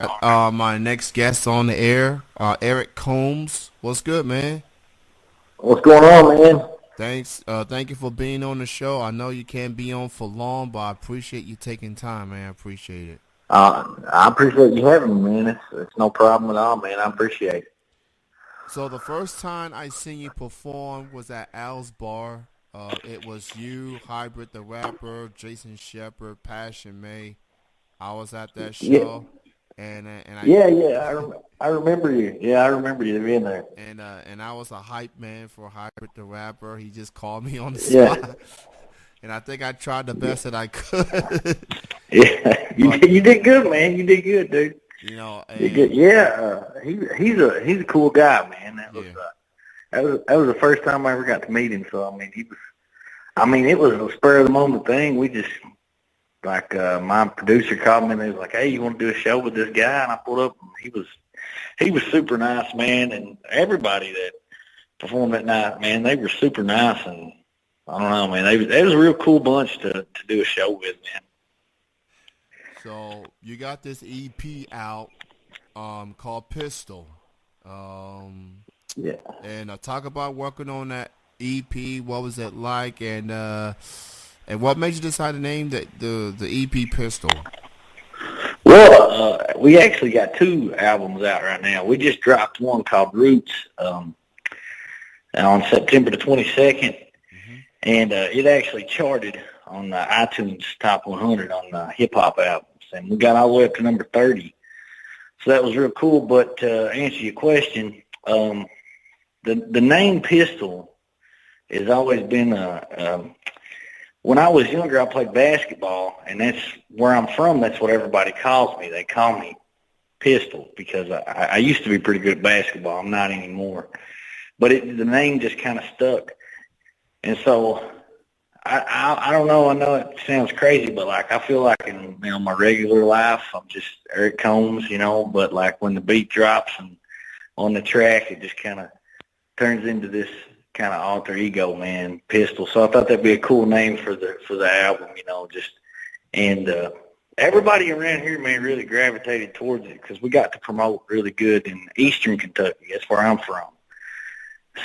My next guest on the air, Eric Combs. What's good, man? What's going on, man? Thank you for being on the show. I know you can't be on for long, but I appreciate you taking time, man. I appreciate it. I appreciate you having me, man. It's no problem at all, man. I appreciate it. So the first time I seen you perform was at Al's Bar. It was you, Hybrid the Rapper, Jason Shepard, Passion May. I was at that Yeah, show, and I yeah. I remember you. Yeah, I remember you being there. and I was a hype man for Hybrid the Rapper. He just called me on the Yeah, spot. And I think I tried the best that I could. yeah. You but did, you did good, man. You did good, dude. you know, You did good. and Yeah, he's a cool guy, man. yeah, That was the first time I ever got to meet him. So I mean it was a spur of the moment thing. We just my producer called me and he was like, "Hey, you want to do a show with this guy?" And I pulled up. And he was super nice, man, and everybody that performed that night, man, they were super nice, and I don't know, man, they was a real cool bunch to do a show with, man. so you got this EP out, called Pistol, um, Yeah. and talk about working on that EP. What was it like, and what made you decide to name the EP Pistol? Well, we actually got two albums out right now. We just dropped one called Roots on September the 22nd, Hmm. and it actually charted on iTunes Top 100 on hip hop albums, and we got all the way up to number 30. So that was real cool. But to answer your question, the name Pistol has always been when I was younger, I played basketball, and that's where I'm from. That's what everybody calls me. They call me Pistol because I used to be pretty good at basketball. I'm not anymore. But the name just kind of stuck. And so I don't know. I know it sounds crazy, but like I feel like in my regular life, I'm just Eric Combs, But like when the beat drops and on the track, it just kind of turns into this kind of alter ego, man, Pistol. So I thought that'd be a cool name for the album, just and everybody around here, man, really gravitated towards it because we got to promote really good in Eastern Kentucky. That's where I'm from.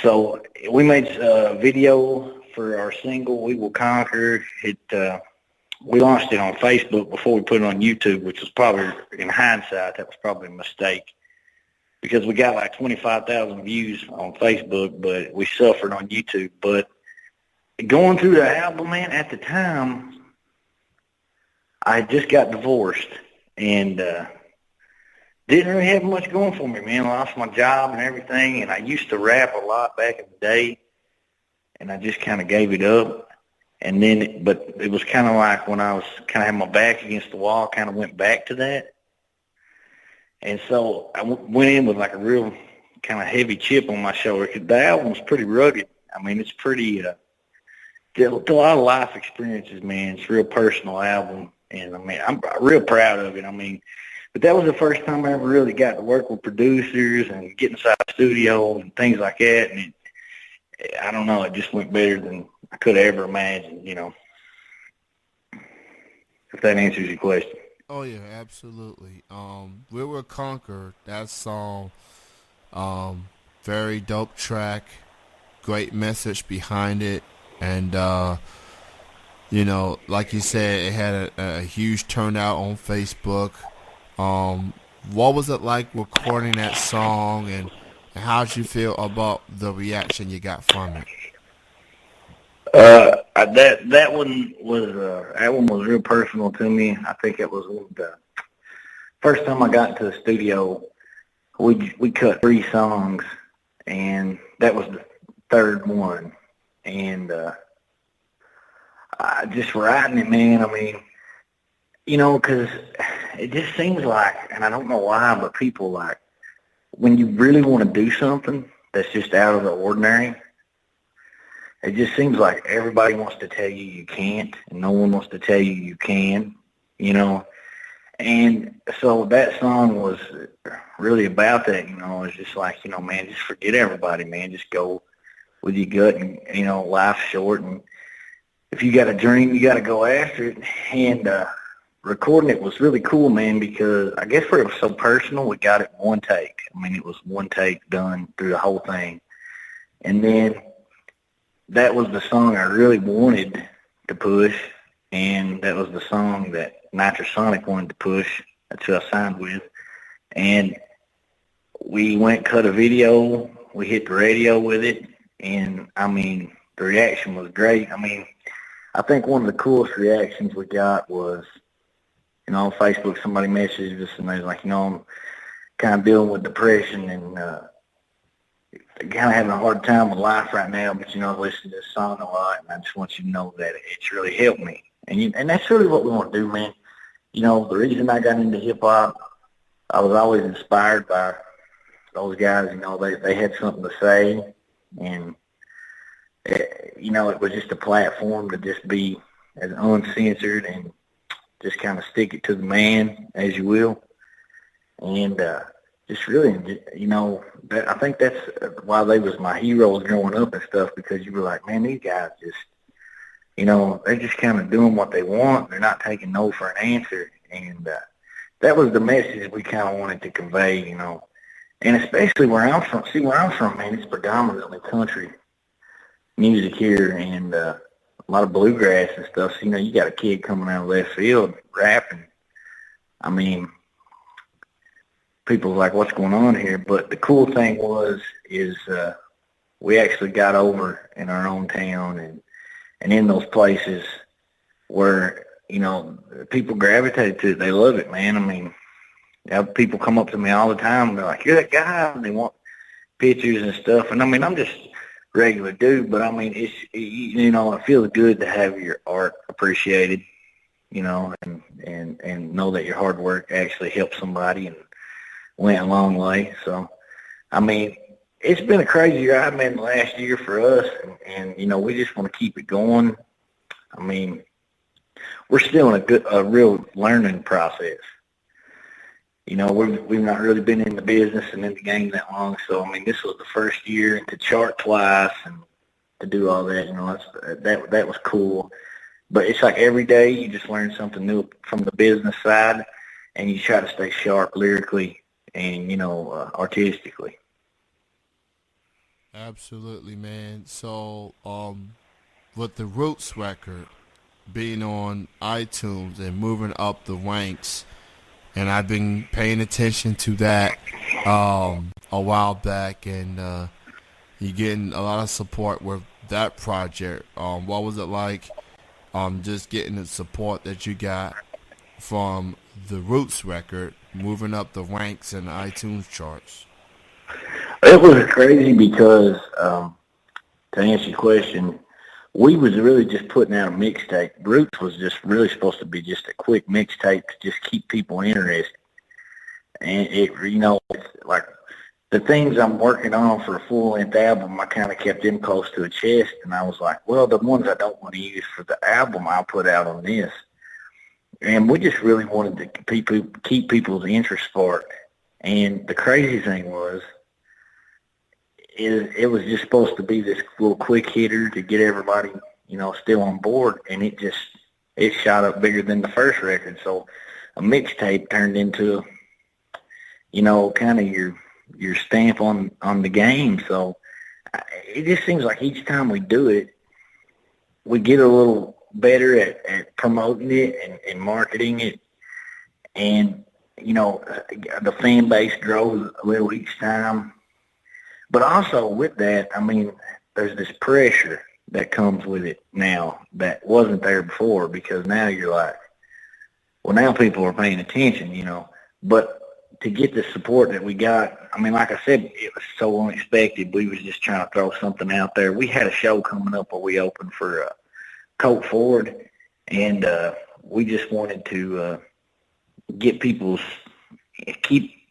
So we made a video for our single "We Will Conquer." We launched it on Facebook before we put it on YouTube, which was probably, in hindsight, that was probably a mistake because we got like 25,000 views on Facebook, but we suffered on YouTube. But going through the album, man, at the time, I had just got divorced and didn't really have much going for me, man. I lost my job and everything, and I used to rap a lot back in the day, and I just kind of gave it up. And then, but it was kind of like when I was kind of had my back against the wall, kind of went back to that. And so I went in with like a real kind of heavy chip on my shoulder. 'Cause the album's pretty rugged. I mean, it's pretty, a lot of life experiences, man. It's a real personal album. And I mean, I'm real proud of it. I mean, but that was the first time I ever really got to work with producers and get inside the studio and things like that. And I don't know, it just went better than I could have ever imagined, if that answers your question. Oh yeah, absolutely. We Will Conquer. That song, very dope track. Great message behind it, and like you said, it had a huge turnout on Facebook. Um, what was it like recording that song, and how did you feel about the reaction you got from it? That one was real personal to me. I think it was one of the first time I got into the studio. We cut three songs, and that was the third one. And I just writing it, man. I mean, because it just seems like, and I don't know why, but people like when you really want to do something that's just out of the ordinary. It just seems like everybody wants to tell you can't, and no one wants to tell you can, you know. And so that song was really about that, It's just like, man, just forget everybody, man. Just go with your gut, and life's short, and if you got a dream, you got to go after it. And recording it was really cool, man, because I guess for it was so personal, we got it in one take. I mean, it was one take done through the whole thing. And then that was the song I really wanted to push, and that was the song that Nitrosonic wanted to push. That's who I signed with. And we went cut a video. We hit the radio with it, and, I mean, the reaction was great. I mean, I think one of the coolest reactions we got was, you know, on Facebook, somebody messaged us, and they was like, you know, I'm kind of dealing with depression and kind of having a hard time with life right now, but, you know, I listen to this song a lot, and I just want you to know that it's really helped me. And that's really what we want to do, man. You know, the reason I got into hip-hop, I was always inspired by those guys. You know, they had something to say, and, you know, it was just a platform to just be as uncensored and just kind of stick it to the man, as you will. And just really, you know, I think that's why they was my heroes growing up and stuff, because you were like, man, these guys just, you know, they're just kind of doing what they want. They're not taking no for an answer. And that was the message we kind of wanted to convey, you know. And especially where I'm from. See, where I'm from, man, it's predominantly country music here, and a lot of bluegrass and stuff. So, you know, you got a kid coming out of left field rapping. I mean, people are like, what's going on here? But the cool thing is we actually got over in our own town and in those places where, you know, people gravitate to it. They love it, man. I mean, people come up to me all the time, and they're like, you're that guy, and they want pictures and stuff. And, I mean, I'm just a regular dude, but, I mean, it's, you know, it feels good to have your art appreciated, you know, and know that your hard work actually helped somebody and went a long way. So, I mean, it's been a crazy ride, man, the last year for us, and you know, we just want to keep it going. I mean, we're still in a real learning process. You know, we've not really been in the business and in the game that long, so, I mean, this was the first year to chart twice and to do all that, you know, that was cool. But it's like every day you just learn something new from the business side, and you try to stay sharp lyrically and, you know, artistically. Absolutely, man. So, with the Roots record being on iTunes and moving up the ranks, and I've been paying attention to that a while back, and you're getting a lot of support with that project. What was it like just getting the support that you got from the Roots record moving up the ranks in the iTunes charts? It was crazy because, to answer your question, we was really just putting out a mixtape. Roots was just really supposed to be just a quick mixtape to just keep people interested. And it, you know, it's like the things I'm working on for a full-length album, I kind of kept them close to the chest. And I was like, well, the ones I don't want to use for the album, I'll put out on this. And we just really wanted to keep people's interest for it. And the crazy thing was, it was just supposed to be this little quick hitter to get everybody, you know, still on board, and it shot up bigger than the first record. So a mixtape turned into, you know, kind of your stamp on the game. So it just seems like each time we do it, we get a little better at promoting it and marketing it, and, you know, the fan base grows a little each time. But also with that, I mean, there's this pressure that comes with it now that wasn't there before, because now you're like, well, now people are paying attention, you know. But to get the support that we got, I mean, like I said, it was so unexpected. We was just trying to throw something out there. We had a show coming up where we opened for Colt Ford, and we just wanted to keep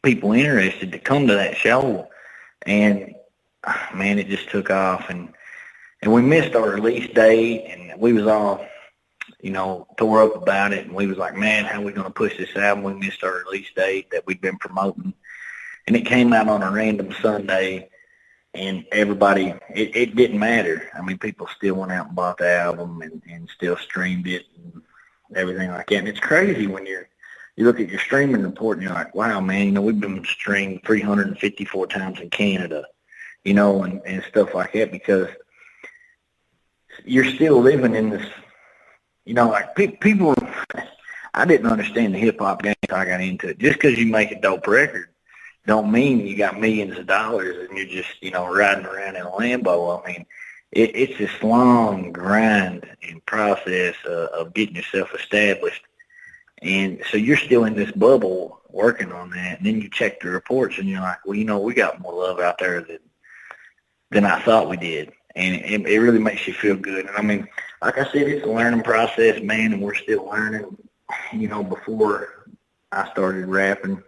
people interested to come to that show. And, man, it just took off. And we missed our release date, and we was all, you know, tore up about it. And we was like, man, how are we going to push this album? We missed our release date that we'd been promoting. And it came out on a random Sunday, and everybody, it didn't matter. I mean, people still went out and bought the album and still streamed it. And everything like that. And it's crazy when you look at your streaming report and you're like, wow, man, we've been streamed 354 times in Canada, and stuff like that, because you're still living in this, like people, I didn't understand the hip-hop game until I got into it. Just because you make a dope record don't mean you got millions of dollars and you're just, riding around in a Lambo. I mean, it's this long grind and process of getting yourself established. And so you're still in this bubble working on that. And then you check the reports and you're like, well, we got more love out there than I thought we did. And it really makes you feel good. And I mean, like I said, it's a learning process, man, and we're still learning. Before I started rapping,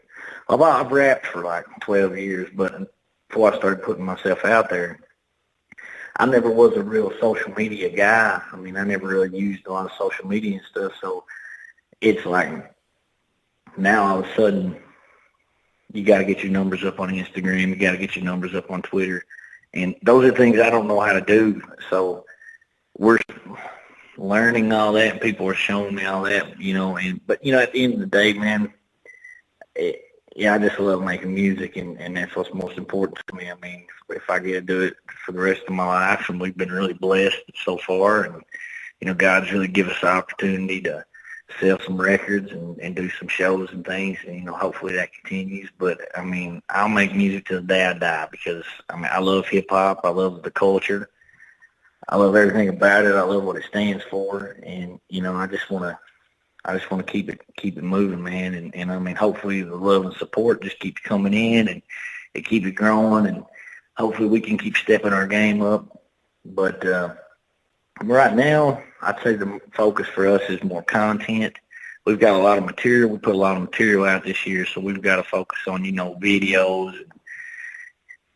well, I've rapped for like 12 years, but before I started putting myself out there, I never was a real social media guy. I mean, I never really used a lot of social media and stuff. So it's like now all of a sudden you got to get your numbers up on Instagram. You got to get your numbers up on Twitter. And those are things I don't know how to do. So we're learning all that, and people are showing me all that, but at the end of the day, man, I just love making music, and that's what's most important to me. I mean, if I get to do it for the rest of my life, and we've been really blessed so far, and God's really given us the opportunity to sell some records and do some shows and things, and hopefully that continues. But I mean, I'll make music till the day I die, because I love hip hop, I love the culture, I love everything about it. I love what it stands for, and I just want to keep it moving, man. And I mean, hopefully the love and support just keeps coming in, and it keeps it growing, and hopefully we can keep stepping our game up. But right now, I'd say the focus for us is more content. We've got a lot of material. We put a lot of material out this year, so we've got to focus on videos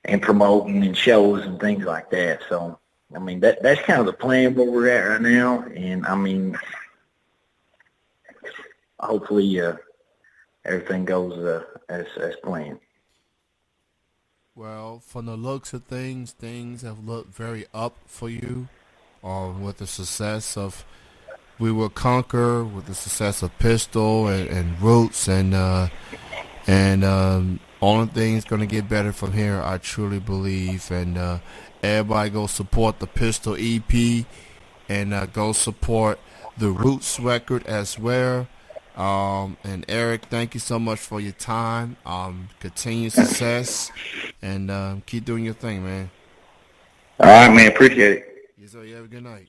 and promoting and shows and things like that. So. I mean, that's kind of the plan where we're at right now, and I mean, hopefully everything goes as planned. Well, from the looks of things have looked very up for you, with the success of We Will Conquer, with the success of Pistol and Roots, and only thing's gonna get better from here, I truly believe, and everybody go support the Pistol EP, and go support the Roots record as well. And Eric, thank you so much for your time. Continued success, and keep doing your thing, man. All right, man. Appreciate it. Yes, sir. You have a good night.